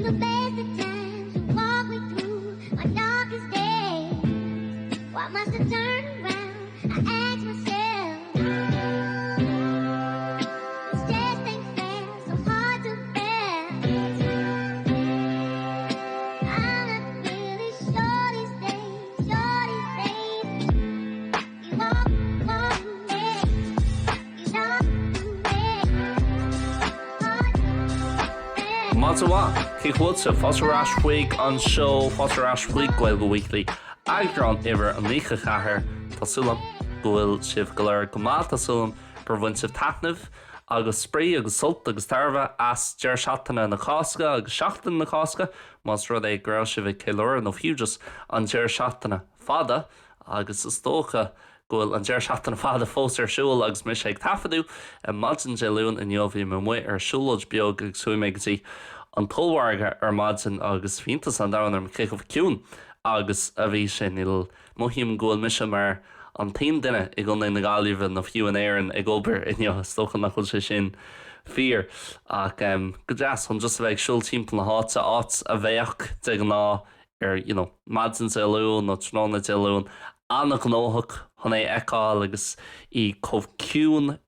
the best of times, you walk me through my darkest days. Why must I turn around? I ask myself. This just ain't fair, so hard to bear. I'm not really sure these days, You walk me, you talk to me. Matzawa, Kikwot sa Fosarash Week on show Fosarash Week Gaeilge Weekly. Agron ever an lícha chathair Tasulam, Goil Shiv Galar Gomá Tasulam, Province of Tatniv, agus Spree, agus Sult, agus Tarva, as Ger Shatana na Cháisc, agus Seachtain na Cháisc, Mas rud é Grau Shiv Kilor no Fugus an Ger Shatana Fada, agus is Tócha, Goil an Ger Shatana Fada Fósar Siúil agus mis ag tafadú, and Madsen Jaloon and Yovi Mumwe Shuloj Biog agus Suimegzi, an Tolwarga Madsen agus Fintas and down and Kick of Cune. Agus a bhí sin il mohím ggóil mise mar an taon duine I gcónaí na gáilíomh na fiú an éireann ag obair stochan nach chuil sé sin fíor ach go deas chun just a bheith siúil timpeall na háite áit a bheith de ná madsan sa leún nó tróna de leún anna gnóthach chun é eáil agus I chomh ciún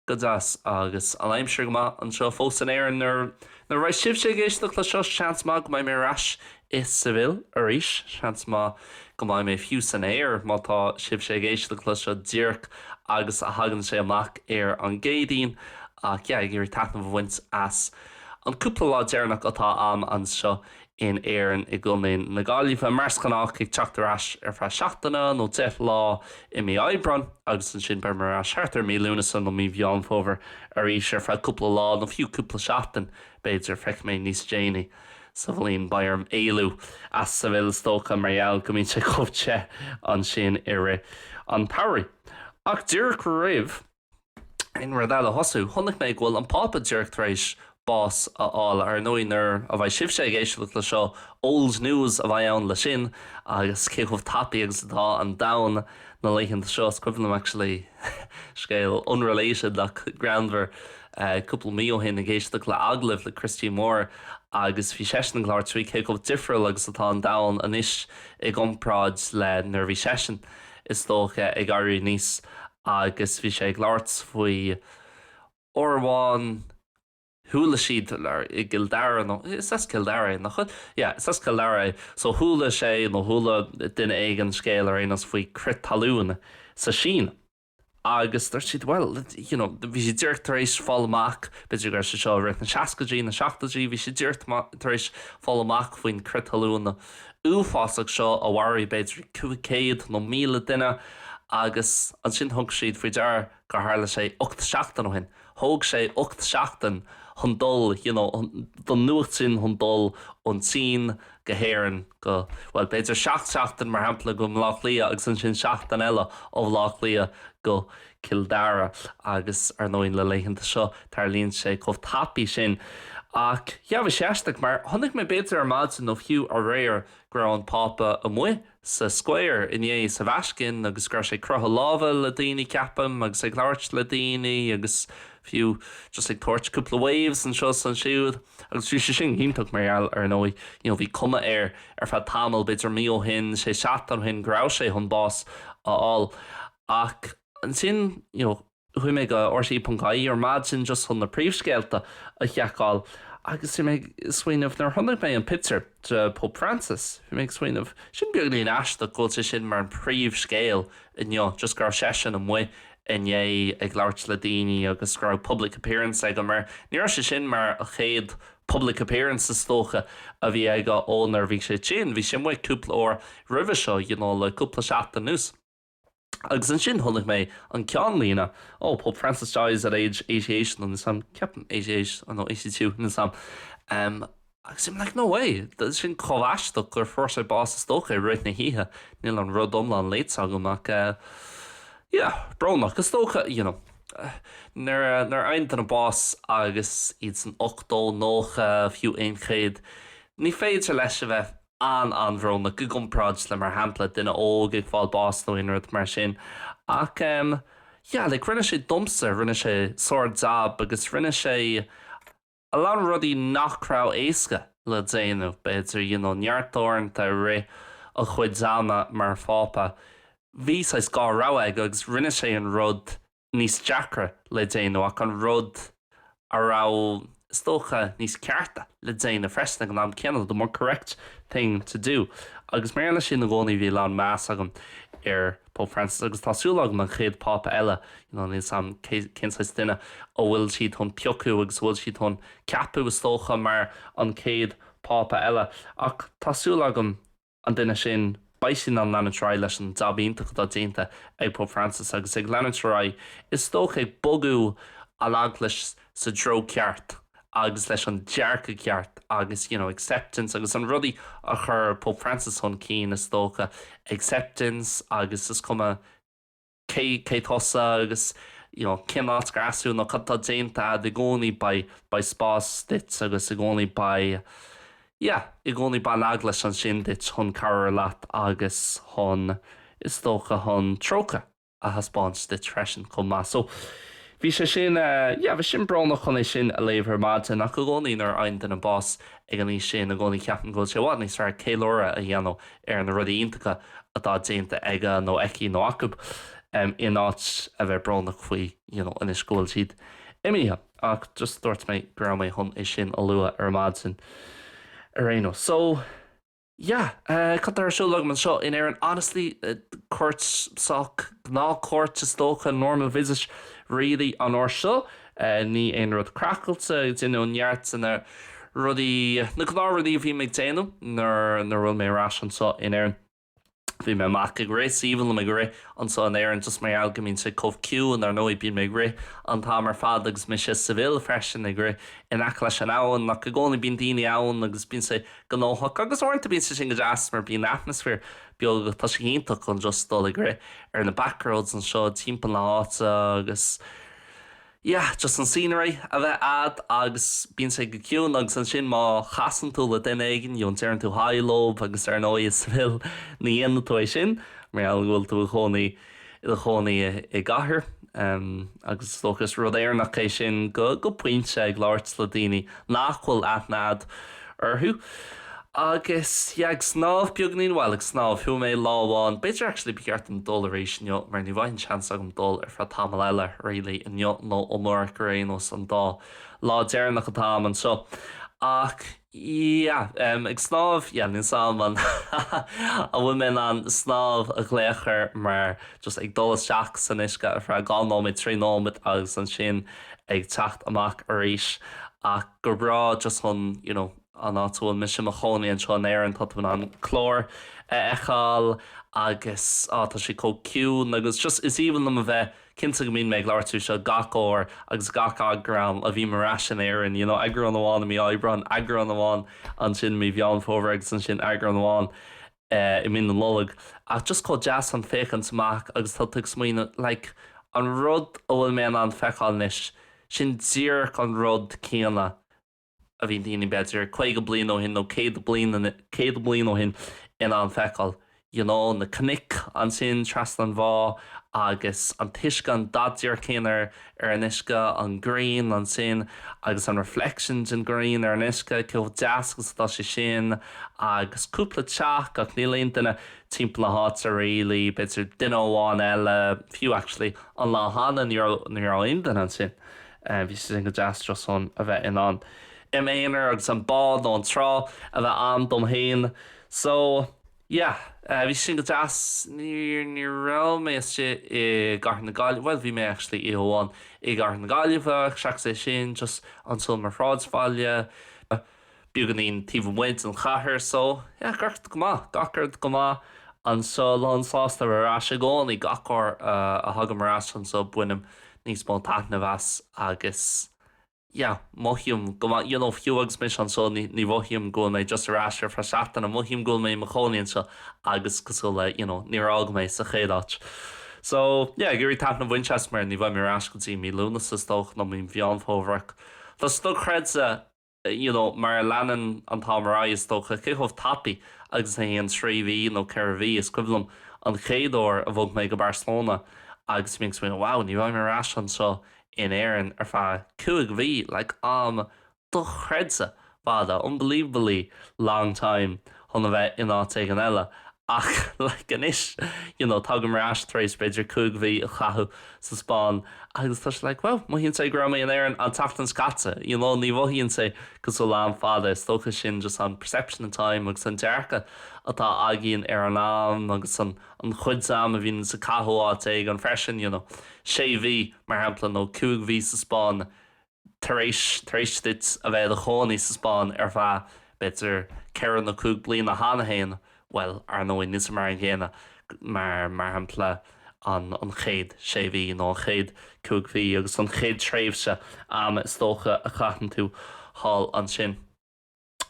go deas agus an aimsir go má an seo fós an éireann nar raibh sibh sé géisteach le seo seans má go mbeidh mé rais is civil arish chance ma go mai me fiú san air mátá sibh sé géisteach le seo díreach agus a hagann sé amach an Gaeilge ach gur tanam bhaint as an cúpla lá dearnach atá an seo in éireann I gcónaí na gáilíomh marscanach ag teachtarás fra seachtainna nó 10 lá I mí Aibran agus an sin bar mar seaartar mí lúnasan nó mí bheán fóver arís fra cúpla lá nó fiú cúpla seachtain beidir feic mé níos déine sa bhlíonn bairm éilú as sa bhfuil stócha margheall go mín sé chomhte an sin ire an tairí. Ach dúireach roimh in radal a hosú, chunach mé ghfuil an pápa dúireach tar éis bás aáil ar nóinar a bheith sibh sé géisiúil le seo old news a bheith ann le sin agus céchomh tapaí agus atá an dain na leichen seo scribnam actually scale unrelated like groundver couple mío hin a géisteach le aglah le Christy Moore agus bhí sesin glár trí céchomh difriúil agus atá an dain anis ag gcomhpráid le nervhí sesin is tócha ag airí níos agus bhí sé glát faoi orháin Hula siad I Gildara no is Gildara no chud is Gildara so hula sé no hula duine éigen scéal ar aonas faoi crit talún sa sin agus tar siad well bhí sé dúirt tar éis fáil amach beidir gur sé seo rith na seascadí na seachtaidí bhí sé dúirt tar éis fáil amach faoin crit talún na uafásach seo a bhharí beidir 500 nó 1000 duine agus an sin thug siad faoi dear gur tharla sé 8 seachtain ó hin thug sé 8 seachtain hundul, don nuacht sin hundul on sin gehéireann go well beidir seachtain mar hampla go Lnáthleagan agus an sin seachtain eile ó Lnáthleagan go Kildara agus ar nóin le leitheanta seo tar líonn sé chomh tapaí sin ach bhí séisteach mar tháinig mé beidir ar madsan nó fiú a réir gur an pápa a mu sa square in é sa bhaiscin agus gur sé crutha lábha le daoine ceapam agus ag láirt le daoine agus fiú just ag tuairt cúpla waves an seo san siúd agus bhí sé sin híntaach margheall ar nói bhí cuma ar feadh tamil beidir mío hin sé seaachtain hin grá sé chun bás aáil ach an sin chuí mé go orsaí.caí ar mad sin just chun na príomhscéalta a cheacáil agus sé méid swinmh nar tháinig mé an picture de Pope Francis bhí méid swinmh sin beag líon easta go sé sin mar an príomhscéal in just gur sesin an mu in ag láirt le daoine agus gur public appearance ag mar níor sé sin mar a chéad public appearances tócha a bhí ag ónar bhí sé sin bhí sin muid cúpla ó rih seo le cúpla seachtain nús agus an sin thunig mé an cean lína Pope Francis dies at age 88 and some ceapan 88 no 82 and some agus I'm like no way that sin chomhaisteach gur fór sé bás tócha réit na híthe níl an rud omlan léit agam bronnach gus tócha nar ein an bás agus iad san 8 nócha fiú éonchéad ní féidir leis a bheith an bhronna go gcomhpráid le mar hampla duine óg ag fáil bás nó inúirt mar sin ach le rinne sé domsa rinne sé sword dab agus rinne sé a lá rudí nachrá éasca le déanamh beidir neartúirn de ré a chuid zána mar fápa. Bhí sa gá ráig agus rinne sé an rud níos deacra le déanú ach an rud ará stócha níos cearta le déanana freisna an am ceanal the more correct thing to do. Agus méarla sin na gcónaí bhí lá meas agam Pope Francis agus tásúla an chéad pápa eile ní sam cinsa duine ó bhfuil siad chun peocú agus bhfuil siad chun ceapú stócha mar an céad pápa eile ach tásúla an duine sin baisin an leanúint leis an dabínta go Déanta ag Pope Francis agus ag leanúint is tócha ag bogú a leaglas sa dro ceart agus leis an dearcha ceart agus acceptance agus an rudí a chur Pope Francis chun cín is tócha acceptance agus is cuma cé thosa agus cinát grasú nó chatta Déanta de gcónaí ba spás dit agus i gcónaí ba i gcónaí ba leaglas an sin dit chun cara leat agus chun is tócha chun trócha a haspáins dit freisin chumá so bhí sé sin bhí sin bránach chun é sin a léomhar máte nach go gcónaí ar aon den an bás ag an ní sin a gcónaí ceapan go sé bhád níos fear céilóra a dhéanú ar an rudí iontacha atá Déanta aige nó eici nó acub in áit a bheith bránach faoi in scóil siad. Imíthe ach just dúirt méid gra mé chun é sin a lua ar mád a réú. So cut ar siúlag man seo in an honestly cuirt soach ná cuirt is tócha normal visit really an or seo ní aon rud crackalta neart san rudí na gná rudí bhí méid déanam nar bhfuil mé rás an seo in éan. Bhí mé mac ag ré síhan le ré an seo an éan just mé algamín sé comhciú an ar nóí bí mé ré an tá mar fad agus me sé civil freisin ag ré in aic leis an áhan nach go gcóna bín daine ann agus bín sé gnóthach agus orintanta bín sé sin go deas mar bíon atmosfér beag go tá sé ionach chun just dul ag ré ar na backroads an seo timppla na áta agus just an scenery a bheith ad agus bíon sé go ciún agus an sin má chasan tú le den aigen tearan tú hailób agus ar nó is bhfuil na dhéana tú sin mar bhfuil tú chonaí i gcathair agus tóchas rud éarnach é sin go puinte ag láirt le daoine nachhfuil aithnead orthú. Agus ag snáb beagnaín bhil ag snáb thu mé láháin beidir actually beart an dólaréis mar ní bhain chance agam dul ar fra tam eile réala in nó ómór go réanos an dá lá déarnach atá an seo ach ag snáb ní sáman a bhfuil mé an snáb a gléachar mar just ag dul seach san isca ar fra gánáid trínáid agus an sin ag techt amach ar éis ach gur bra just chun an áúil mis sem a chonaí an seo an éan tá an chlór eáil agus tá sé cóciún agus just is even am a bheith cinnta go mín méid leirú seo gachóir agus gach agram a bhí mar sin éan agur an bháin mí ebran agur an bháin an sin mí bheán fóver agus an sin agur an bháin i mí an lolag ach just có jazz an féchan samach agus tá tu smoine an rud óhfuil mé an feicáilnis sin dír an rud céanna a bhín daoine beidir chuig go blian ó hin nó céad blian ó hin in an feicáil. Na cnic an sin tras an bhá agus an tuisce an dadíar céanar ar an isca an green an sin agus an reflections in green ar an isca ceh deasgus tá sé sin agus cúpla teach ach nílíon duine timppla háit a réalaí beidir duine óháin eile fiú actually an lá hána ní den an sin bhí sé sin go deas son a bheith in an iméonar agus an bád nó an trá a bheith an dom héin so bhí sin go deas ní ra mé sé i gar na gáileh bhfuil bhí mé actually i óháin i gar na gáileh seach sé sin just an sul mar frádsfáile buganín tíomhhaid an chathair so gart go má an so lásásta ará sé gáin i gachir a thugam marrás an so buinem níos mó taithna bheas agus mohium go fiúags mis an so ní bhhiam go mé just arásir fra seaachtain a mohiam go mé choíonn se agus cosú le ní ág méid sa chéadáit. So gurí tana bhaintes mar ní bhaid mar ascotí mí lúna sa stoch nó mí bheán fóhrach. Tá sto creidsa mar leanan an támarrá is stocha chuh tapí agus é an tríhí nó ceirhí is cuilumm an chéadúir a bhog méid go Barcelona agus mé wow ní bhaid mar as an seo in éan ar fá cuaig bhí am do chreidsa fada, unbelievably long time chun bheith in áit ag an eile. Ach, like an ish, tugam rash thrace beidir cúgmhí a chathú sa Spáin. Agus tá like, well, má híonn sé grama an éireann an tacht an scata. Ní bhhíonn sé cos ó lán fada is tócha sin just an perception of time agus an dearcha atá agéonn ar an am agus an chuid am a bhíonn sa cathú áit ag an freisin, sé bhí mar hampla nó cúgmhí sa Spáin taréis dit a bheith a chónaí sa Spáin ar bha beidir ceann na cúg bliain na hána héin. Well, ar nó in níos mar an ggéine mar hampla an chéad sé bhí nó chéad cúgmhí agus an chéad tréimhse am is tócha a chatan tú hall an sin.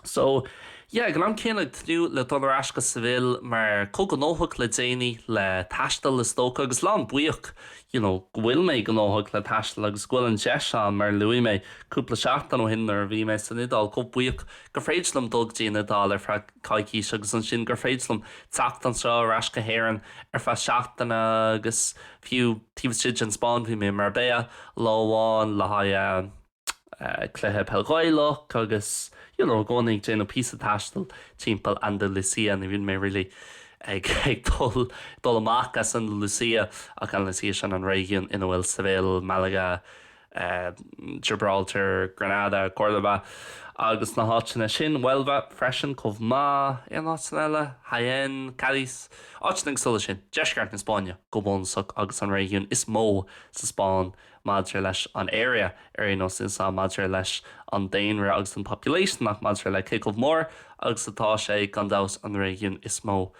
So, gan am céanna tú le dul éasca sa bhfuil mar cóganóthach le déanaí le taistil le tócha agus lán buíoch, bhfuil méid gnóthach le taistil agus bhfuil an deise mar luí méid cúpla seachtain ó hinnar bhí méid san idal có buíoch gur féidslam dul déana dal ar fra caiicís agus an sin gur féidslam tacht an seo éasca héireann ar fa seachtainna agus fiú tíomhsid an Spáin bhí mé mar béa láháin le haid cluthe peilgáileach agus gcónaigh déanana pí a taistil timpeall Andalusia na bhíonn mé rilí ag dul amach as an Lucia ach an Lucia sin an réigiún ina bhfuil Seville, Malaga, Gibraltar, Granada, Córdoba agus na háitina sin Huelva, freisin Chomh Maith, san eile, Jaén, Cádiz, áitnig sulla sin, deisceart na Spáine go bonsach agus an réigiún is mó sa Spáin maidir leis an area ar nó sin sa maidir leis an daonra agus an population nach maidir le Chomh Mór agus atá sé gan dás an réigiún is mó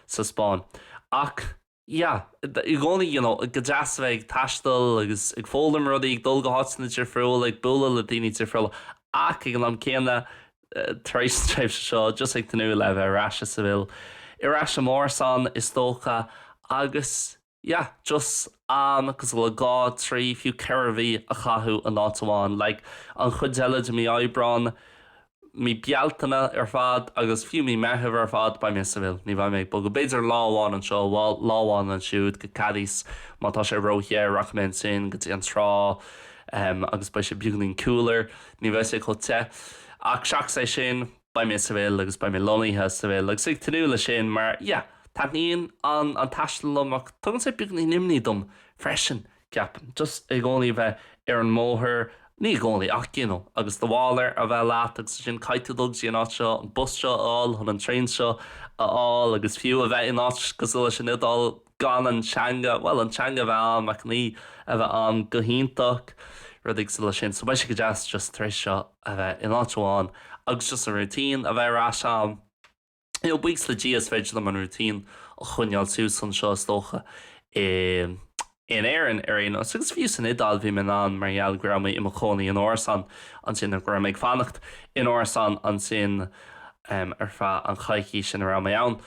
sa Spáin. Ach, i gcónaí, go deasbheith taistil agus ag fólam rudaí ag dul go háitina difriúil ag bula le daoine difriúil ach ag an céanna tréimhse seo just ag tanú le bheith ráise sa bhfuil. I ráise mór san is tócha agus just agus le gá trí fiú ceirmhí a chathú an átamháin, like an chuid eile de mí eibreán mí bealtainna ar fad agus fiú mí metheh ar fad ba mé sa bhfuil. Ní bhaid méid go beidir láháin an seo bháil láháin an siúd go Cádiz mátá sé roithe rachmén sin go dtí an trá agus ba sé buúlín cooler ní bheith sé chu te. Ach seach sé sin ba mé sa bhfuil agus ba mé loníthe sa bhfuil agus ag tanú le sin mar tá níon an taistil amach tugann sé buúlín nimní dom freisin ceapan. Just ag gcónaí bheith ar an móthir ní gcónaí ach agus do bháir a bheith leat agus sin caiitedul sí an áit seo an bus seo áil chun an trein seo áil agus fiú a bheith in áit go sulla sin idal gan an teanga, well an teanga bheith amach ní a bheith an go híntach rudig sulla sin. So ba sé go just treéis seo a bheith in áitháin agus just an routine a bheith rá seán. Buics le díos féidir am an routine a chuneáil sús an seo tócha in éan ar aon agus fiú san idal bhí man an margheall grama i chónaí an orsan an sin a gur méid fannacht in orsan an sin ar fa an chaicí sin ra mé ann.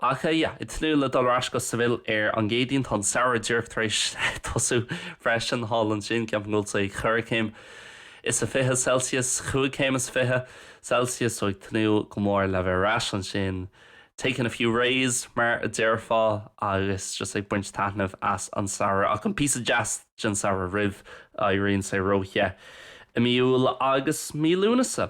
Ach i tnú le dalráisca sa bhfuil ar an géadín tá saoir dúirtaréis tosú freisin hall an sin ceap ghúil sa churicéim. Is a 50 Celsius, 50 Celsius, so ag tnú go mór le bheith rais an sin. Taking a few rays mar a dearfá agus just ag buint tanamh as an saoire ach an pí jazz gin saoire rih a rion sé roithe I míúil agus mí lúnasa.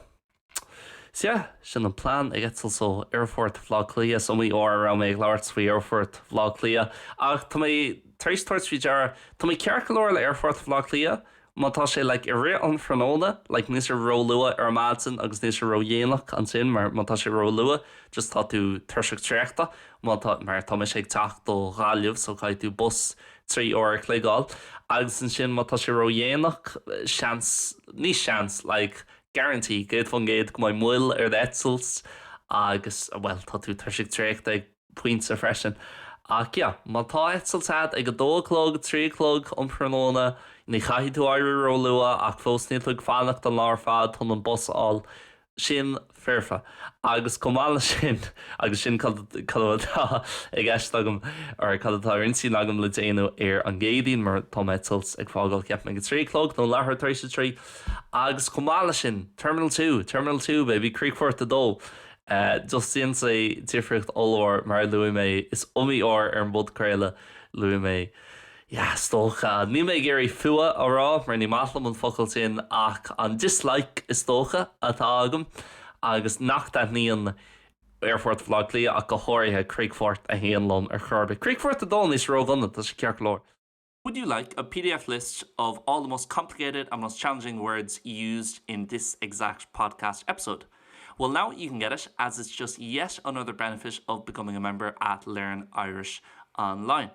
So sin an plán ag etal so airfort vlog lia so mí ó ra méid láirt fao airfort vlog lia ach tá mé tréis tuairt fi deara tá mé cearcalóir le airfort vlog lia mátá sé le I ré an franóna le níos ró lua ar másin agus níos ró dhéanaach an sin mar mátá sé ró lua just tá tú tuirseach tréachta mar tá mé sé teach do gáileh so caiid tú bus 3 óir léáil agus an sin mátá sé ró dhéanaach ní seans like guarantee géad fan géad go mai muil ar d'etsels agus well tá tú tuirseach tréachta ag puinte freisin ach má tá etseltad ag go 2:00 3:00 an franóna ní chaithí tú áirú ró lua ach fós níl fannacht an lár fad chun an bus áil sin fearfa agus comála sin agus sin cadtá ag eist agam ar cadtá rinsí agam le déanú ar an géadín mar tá metals ag fágáil ceap me go 3:00 nó lethir 3 agus comála sin Terminal 2 baby Creekfort a dó just sin sé difricht óir mar luí mé is umí á ar an bud créile luí mé Stócha. Ní mé géirí fua árá mar ní matlam an focail sin ach an dislike is tócha atá agam agus nach dat níon Airfort Vloglia ach go háirithe Creekfort a héanlum ar churbe. Creekfort a dán is róganna tá sé ceart lór. Would you like a PDF list of all the most complicated and most challenging words used in this exact podcast episode? Well, now you can get it as it's just yet another benefit of becoming a member at Learn Irish Online.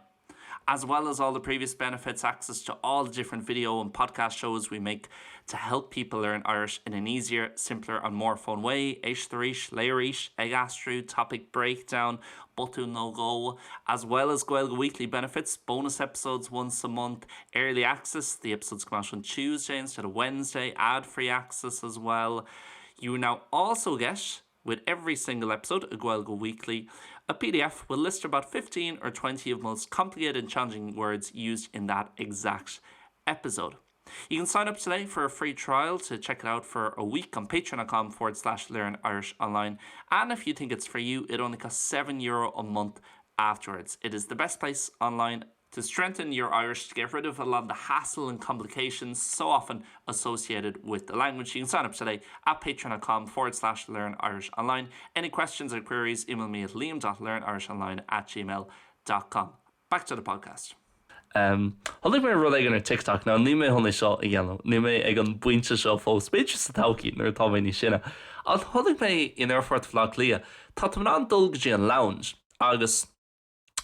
As well as all the previous benefits, access to all the different video and podcast shows we make to help people learn Irish in an easier, simpler and more fun way. Éisteacht, leanúint, éasca, topic breakdown, butú no go, as well as Gaeilge Weekly benefits, bonus episodes once a month, early access, the episodes come out on Tuesday instead of Wednesday, ad-free access as well. You now also get, with every single episode of Gaeilge Weekly, a PDF will list about 15 or 20 of the most complicated and challenging words used in that exact episode. You can sign up today for a free trial to check it out for a week on patreon.com/learnirishonline. And if you think it's for you, it only costs €7 a month afterwards. It is the best place online to strengthen your Irish, to get rid of a lot of the hassle and complications so often associated with the language. You can sign up today at patreon.com/learnirishonline. Any questions or queries, email me at liam.learnirishonline@gmail.com. Back to the podcast. Honnig mé rud ag an TikTok ná ní mé honna seo i ghéanam, ní mé ag an buinte seo fós beidir sa taucí nuair tá mé ní sinna. An honnig mé in Airfort Vloglia, tá an dulgadtí an lounge agus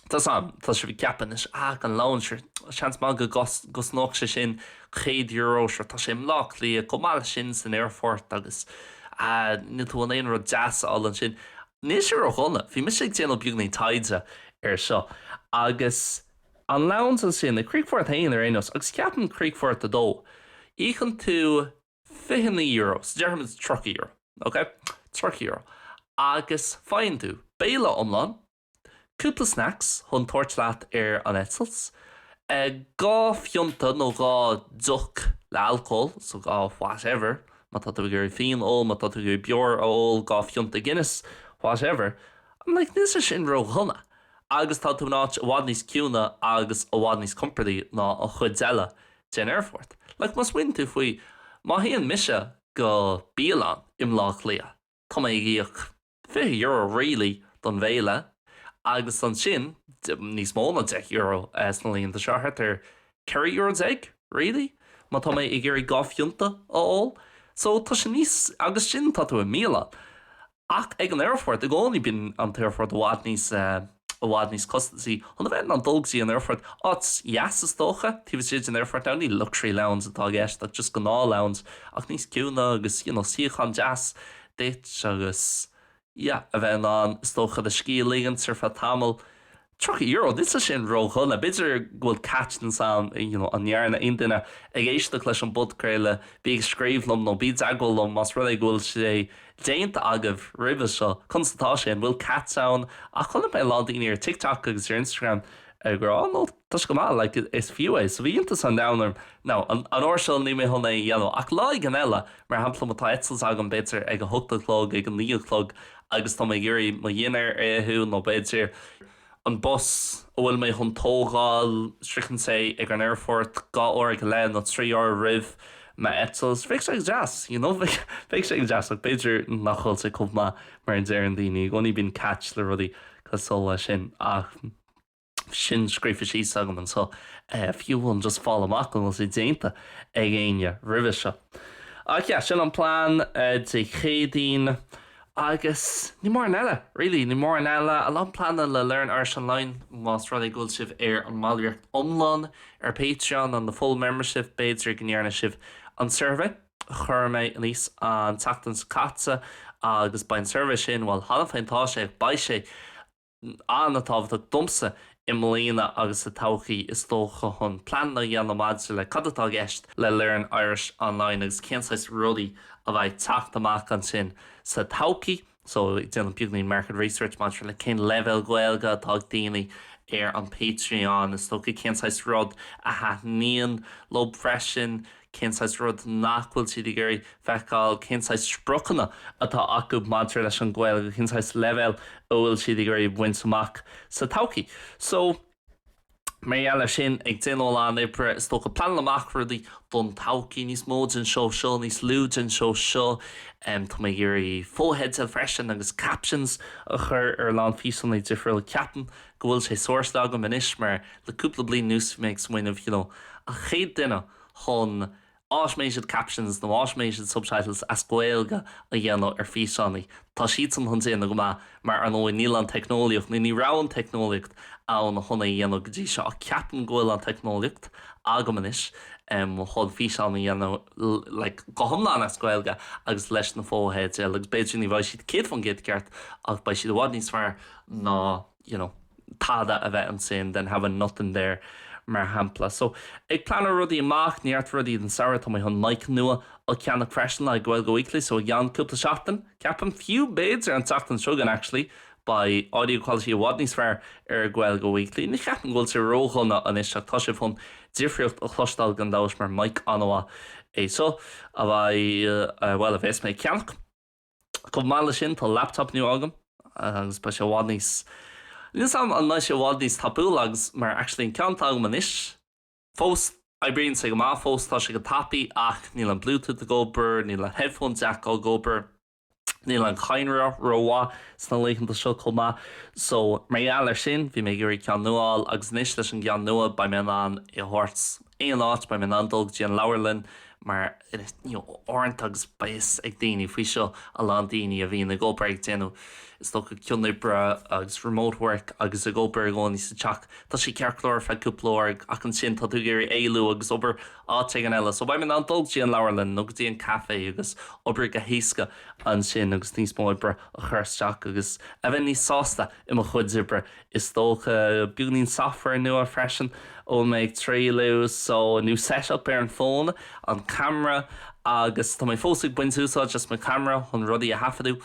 tá sé bhí ceapan is ach an lounge seans má go gosnách sé sin €100 se tá sé mlách lí comáil sin san Airfort agus ní tú an éon rud jazz all an sin. Níos sé ar chuna, bhí mis ag déanamh beagnaí taide ar seo agus an lounge an sin na Creekfort hain ar éos agus ceapan Creekfort a dó. Íchan tú €50, dearm is €30, okay? €30. Agus fáin tú, béile omlan, cúpla snacks chun toirtleat ar an etzels, gá fiúnta nó gá duch le alcohol, so gá whatever, má tá tú gur féin ó, má tá tú gur beor ó, gá fiúnta Guinness, whatever. I'm like, níos sin ro chuna. Agus tá tú náit bhád níos ciúna agus bhád níos comfortaí ná a chuid eile den Airfort. Like, mas win tú faoi, má híon mise go bíalan im lách lia. Tá mé gíoch €50 really don bhéile, agus an sin, níos móna €10 sna líon de seathart ar €40 ag, really? Má tá mé ag géirí gá fiúnta ó. So tá sin níos agus sin tá tú a míle. Ach ag an Airfort, ag gcónaí bin an Airfort bhád níos costaí. Honna bheith an dulgadtí an Airfort, áit is tócha, tí bh siad an Airfort ní luxury lounge atá gceist, ach just go ná lounge, ach níos ciúna agus síochan jazz, déit agus a bheith an tócha de scí lígan ar fa tamil. €30, this is sin ro chuna. Beidir ghfuil catch an sam, an nearna intaine ag éisteacht leis an budcréile, bíag scríbhlum nó bíd agolum, mas rud ag ghfuil sé Déanta agah ribh seo, constatá sin, bhfuil cat sound, a chuna mé lá daoine ar TikTok agus ar Instagram, gur nó tá go má, like, is fiúé, so bhí intas an downar. Now, an orsel ní mé honna dhéanamh, ach lá gan eile, mar hampla má tá etzels agam beidir ag a hotalclog, ag an líoclog, agus tá mé gurí má dhéanaar éthú nó beidir an bus bhfuil mé chun tógáil strichen sé ag an Airfort gá óra go lein nó 3 hour ribh me etzels. Fix ag jazz, fix ag jazz, ag beidir nachholil sé cumh mar an déir an daoine, gcónaí bín catch le rudí cosol sin ach sin scrífa sí sagam an so fiúhfuil just fáil amach an sé déanta ag aine ribh seo. Ach sin an plán de chéadaoin agus ní mór an eile, really, ní mór an eile. A lá plana le Learn Irish Online más rud ag gúil sibh ar an mBéarla omlán ar Patreon an the full membership beidir gnéarna sibh an survey chur méid níos an tatan catsa agus bain survey sin bhil hala féintá sé ag baid sé an atábhaach dumsa I mlíana agus sa tauchaí is tócha chun plan na dhéanamad le cadatá gceist le Learn Irish Online agus céansáis rudaí a bheith teacht amach an sin sa tauchaí. So déanam beagnaí market research man le cén level Gaeilge atá daoine ar an Patreon is tócha céansáis rud a haithníon lob freisin céansáis rud nachhfuil siad I gurí feicáil céansáis sprochanna atá acu madra leis an Gaeilge céansáis level bhfuil siad I gurí bhaint amach sa tauchaí. So Mbearla sin ag déanán ibre is tócha plan amach rudaí don taucí níos mód an seo níos lúd an seo tá mé gurí fóhead a freisin agus captions a chur ar lán físanna difriúil ceapan go bhfuil sé soirslá go manis mar leúpla blion nús méid smuoinmh a chéad duine chun automated captions nó automated subtitles as Gaeilge a dhéanamh ar físannaí. Tá siad san huntaíonna go mar an óid níl an technoliacht ní rán technoliacht an chuna dhéanamh gotí seo a ceapan ghfuil an technoliacht agamanis chun físanna dhéanamh go thomláin as Gaeilge agus leis na fóhéid agus beidir ní bhaid siad céad fan géad ceart ach ba siad bhád níos fearr ná tada a bheith an sin den have nothing there mar hampla. So ag plan rudí amach níart rudí den saoir tá mé chun mic nua ó ceannach freisin le Gaeilge Weekly so gan cúpla seachtain ceapan few beds ar an teachtain sugan actually by audio quality award níos fearr ar Gaeilge Weekly. Ní cheapan ghfuil sé róchanna an isteacht tá sé fún difriocht a chlostal gan dáis mar mic anha é so a bhfuil a bheits mé ceannach. Go mála sin tá laptop nu agam agus ba sé bhád níos Lís am an sé bhád níos tapúlagus mar actually an ceanta agam an isis. Fós Ibríonn sé go má fós tá sé go tapaí ach níl an Bluetooth a gobar, níl an headphone jack á gobar, níl an chainre roá sna leichanta seo comá. So mbearla sin bhí mé gurí cean nuáil agus níos leis an cean nua ba mé an I hort éon áit ba mé an dulg dí an leabharlinn mar orintagus bais ag daoine faoi seo a lá daoine a bhíon na gobar ag déanú. Is tó go cionnibbre agus remote work agus a gobar gáin sa teach. Tá sé cearclóir fe cúplóir ach an sin tá tú gurí éilú agus obair áte an eile. So ba mé an dulgtí an leabharlinn nó go dtí an caé agus obair go héasca an sin agus níos móibre a chuirteach agus a bheith níos sásta I mo chud ibre is tócha buúnín software nua freisin ó méid tríú so a new setup ar an fón an camera agus tá mé fósaigh buint úsá just my camera chun rudí a hafadú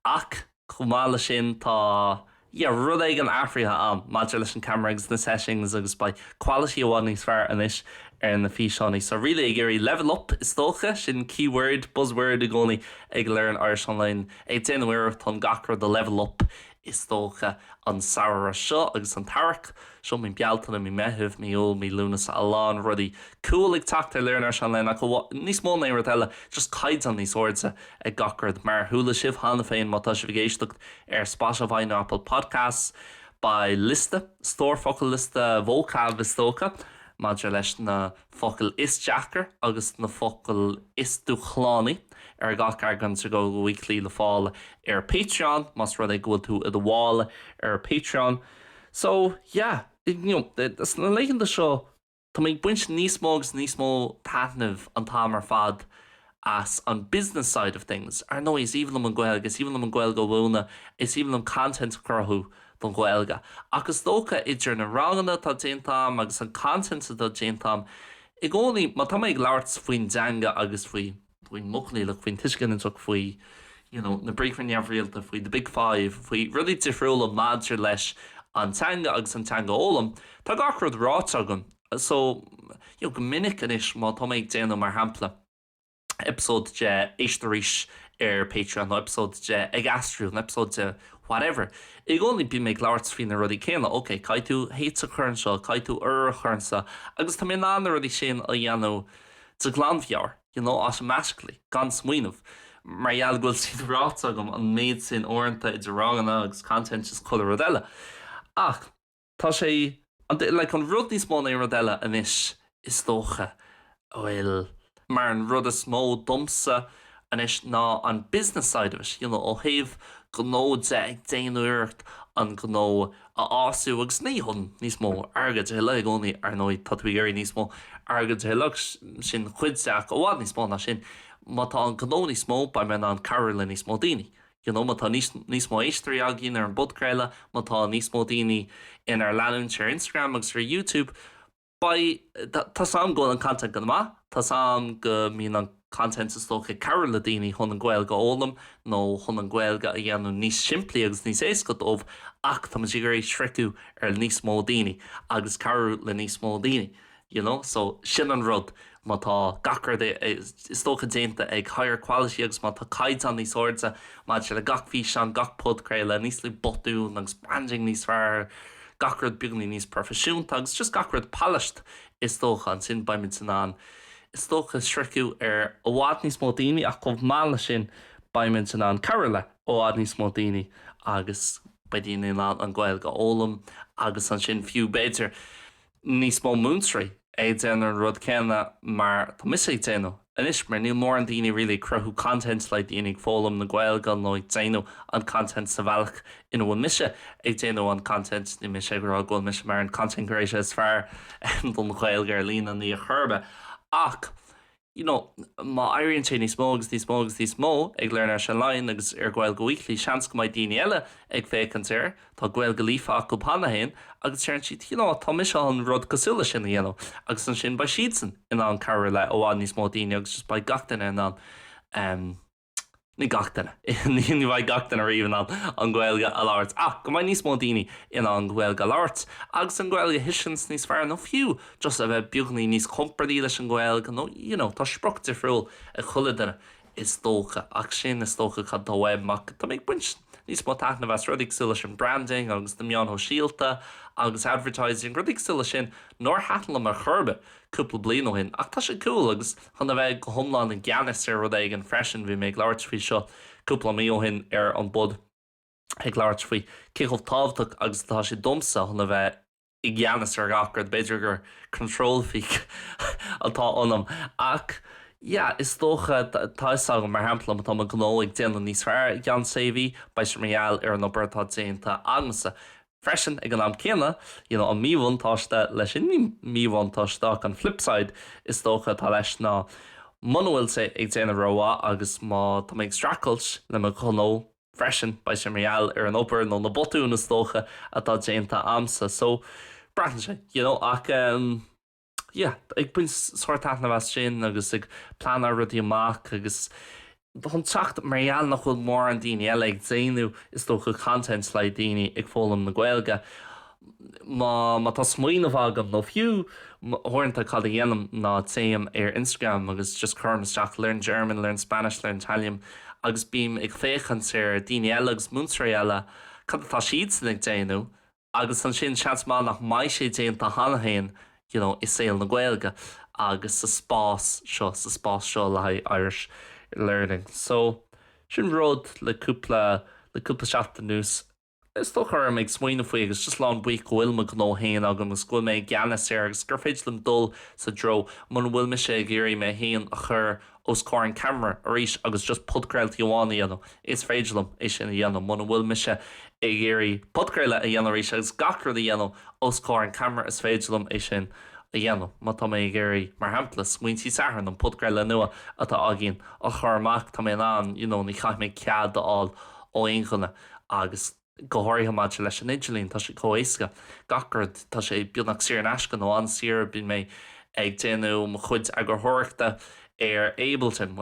ach chumála sin tá rud ag an áfrithe am maidir leis an camera agus na settings agus ba quality amháin níos fearr anis ar na físeánnaí. So really ag gurí level up is tócha sin keyword, buzzword a gcónaí ag learnirishonline ag déanamh tá gachra de level up is tócha an saoire seo agus an tarach seo mí bealtainna mí methimh mí ó mí lúnas a lán rudí cool ag tacht ar learnirishonline a go níos mó na eile just caid an níos orsa ag gacrad mar thula sibh hána féin má tá si bhgéisteacht ar Spotify nó Apple Podcasts ba liste stór focail liste vocab is tócha maidir leis na focail is Jackar agus na focail is dúchlánaí ar gach agan to go weekly le fáil ar Patreon mas rud ag go tú I do bháil ar Patreon. So that's na leichanta seo tá mé buint níos mó taitnamh an táim ar fad as an business side of things. Ar nó is even am an Gaeilge, is even am an Gaeilge bhúna, is even am content cruthu don Gaeilge. Agus tócha idir na ranganna tá déantam agus an content tá déantam I gcónaí má tá ag leabhart faoin deanga agus faoin muchlaí le faoin tuiscin tuach faoi na bríomhhain neamhréalta faoi the big five faoi rudí difriúil maidir leis an teanga agus an teanga ólam tá gach rud ráit agam. So go minic inis má tá ag déanam mar hampla episód de éisteacht ar Patreon nó episód de ag astrú an episód de whatever. I gcónaí bí méid leabhart faoin na rudí céanna okay caiid tú héit a churn seo caiid tú a churnsa agus tá mé ná na rudí sin a dhéanamh de glanmheabhair automatically gan smuoinmh mar dheall ghfuil siad ráit agam an méid sin orintanta idir ranganna agus content is colar rud eile ach tá sé an rud níos mó na rud eile anis is tócha bhfuil mar an rud is mó domsa anis ná an business side of it ó thaobh gnó de ag déanúirt an gnó a áú agus níhon níos mó agad heile gcónaí ar nóid tatuíoirí níos mó agad heile sin chuidteach ó bhád níos mó na sin má tá an gnó níos mó ba me an carolyn níos mó daoine. Má tá níos mó éistearí a gin ar an budcréile, má tá níos mó daoine in ar leanúint ar Instagram agus ar YouTube. Tá sam ggóil an content gan má, tá sam go mín an content is tócha Carol daoine chun an Gaeilge ólam nó chun an Gaeilge a dhéanú níos simplí agus níos éasca ómh ach tá gur éis sreicú ar níos mó daoine agus Carol le níos mó daoine. So sin an rud má tá gachar is tócha déanta ag higher quality agus má tá caid an níos orsa má se le gach fí an gach podcréile níos le botú agus branding níos fearr gacrad beagnaí níos profisiúnta agus just gacrad polished is tócha an sin baimid san an. Is tócha sriú óhád níos mó daoine ach chomhpháirtíocht sin baimid san an carla óhád níos mó daoine agus ba daoine lá an Gaeilge ólam agus an sin fiú béidir níos mó múnsraí déanú rud céanna mar tá mis é déanú. Inis mar níl mór an daoine rilí cruthú content le daoine fólam na Gaeilge nó ag déanú an content sa bhealach ina bhfuil mise ag déanú an content ní mis gur ghfuil mis mar an content gréise is fearr don na Gaeilge ar lína ní a churbe. Ach, má airíonn sé ní smó ag learnirishonline agus ar Gaeilge Weekly seans go mbeidh daoine eile ag fécintéir tá Gaeilge líofa go panna hain agus teann siad tá mis an rud cosúla sin dhéanú agus an sin ba siad san in an carra le óhád níos mó daoine agus just ba gachtainna in an ní gachtainna ní bhaid gachtainna riomh an Gaeilge a láirt ach go mbeidh níos mó daoine in an Gaeilge láirt agus an Gaeilge hisins níos fearr nó fiú just a bheith beagnaí níos compardaí leis an Gaeilge nó tá sprocht friúil a chuileanna is tócha ach sin is tócha chu dá webach tá méid buint níos mó taithna bheits rudig sula sin branding agus na meán síalta agus advertising rudig sula sin nóir hatla mar churbe cúpla blian ó hin ach tá sé cool agus chuna bheith go thomláin an gceannas ar rud ag an freisin bhí méid láirt faoi seo cúpla mí ó hin ar an bod ag láirt faoi céchomh tábhaach agus tá sé domsa chuna bheith i gceannas ar gacrad beidir gur control fic atá anam ach is tócha táisága mar hempla tá an gnóigh déanana níos fearr gan saohí bais méall ar an obair tá déanta agamsa. Freisin ag an am céanna, an míomhain táiste leis sin míomhain táisteach an flipside is tócha tá leis ná manhfuil sé ag déanana roá agus má tá méid stracailt le mar chunó freisin bais méall ar an obair nó na botún is tócha atá déanta amsa. So breathan sé, ach ag buint suirtaithna bheith sin agus ag plana rudí amach agus chun teacht marall nach chuil mór an daoine eile ag déanú is tócha content le daoine ag fólam na Gaeilge. Má tá smaoinmh agam nó fiú thuirnta cad a dhéanam ná téim ar Instagram agus just chuirmisteach learn German, learn Spanish, learn Italian agus bím ag féchann ar daoine eile agus múnsraí eile cad atá siad san ag déanú agus an sin seans má nach maiid sé déanta hana hain is saoil na Gaeilge agus sa spás seo le Irish learning. So sin rud le cúpla seachta nús is tó chur méid smaoine faoi agus just lán buí go bhfuil me gnó hain agam agus go méid geannas agus gur féidir lim dul sa dro man bhfuil me sé géirí mé haon a chur os cóir an camera arís agus just podcréiltí amháinna dhéanam is féidirlam é sin a dhéanam man bhfuil me sé é géirí podcréile a dhéanam arís agus gacrad a dhéanam os cóir an camera is féidirlam é sin a dhéanam má tá mé géirí mar hempla smuointí saithair an podcréile nua atá agén a chuirmach tá mé an ní chaith mé cead áil ó aonganna agus gothirthe máid leis an Idirlín tá sé éasca gacrad tá sé beagnach siar an éasca nó an siar bín mé ag déanú mo chuid a gur thuirachta ar Ableton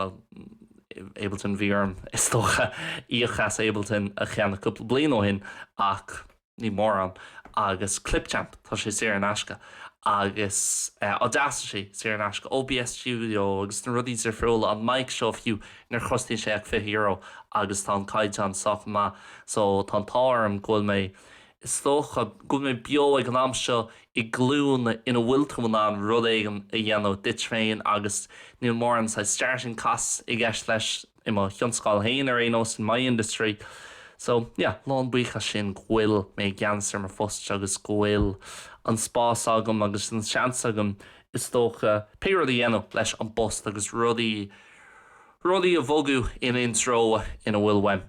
Ableton bhíorm is tócha íochas Ableton a cheanna cúpla bliain ó hin ach ní mór an agus Clipchamp tá sé siar an éasca agus Audacity siar an éasca OBS Studio agus na rudí ar friúil an mic seo fiú nar chostín sé ag €50 agus tá caiid an soach má so tá tám ghfuil mé is tócha ghfuil mé bio ag an am seo i glún ina bhfuiltúin an rud éigem a dhéanamh dit féin agus níl mór an sa starting costs i gceist leis i má thionscáil hain ar éos in my industry. So lán buícha sin ghfuil mé gceanasar mar fust agus ghfuil an spás agam agus an seans agam is tócha péirí dhéanamh leis an bost agus rudaí a bhógu in intro ina bhfuil weim.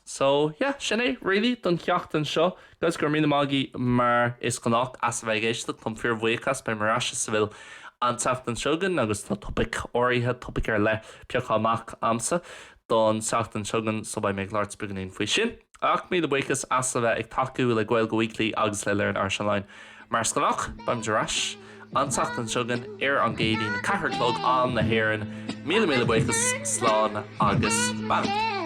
So sin é really don ceachtain seo gus gur mína mágaí mar is gannach as bheith géiste chun fear bhuichas be mar as sa bhfuil an teachtain seogan agus tá topic áirithe topic ar le peachá amach amsa don teachtain seogan so ba méid láirt beganín faoi sin. Ach míad buchas as bheith ag taú le Gaeilge Weekly agus le learnirishonline mar scanach bam deráis an teachtain seogan ar an géadaí na cathairlóg an na hhéireann míle buchas sláán agus band.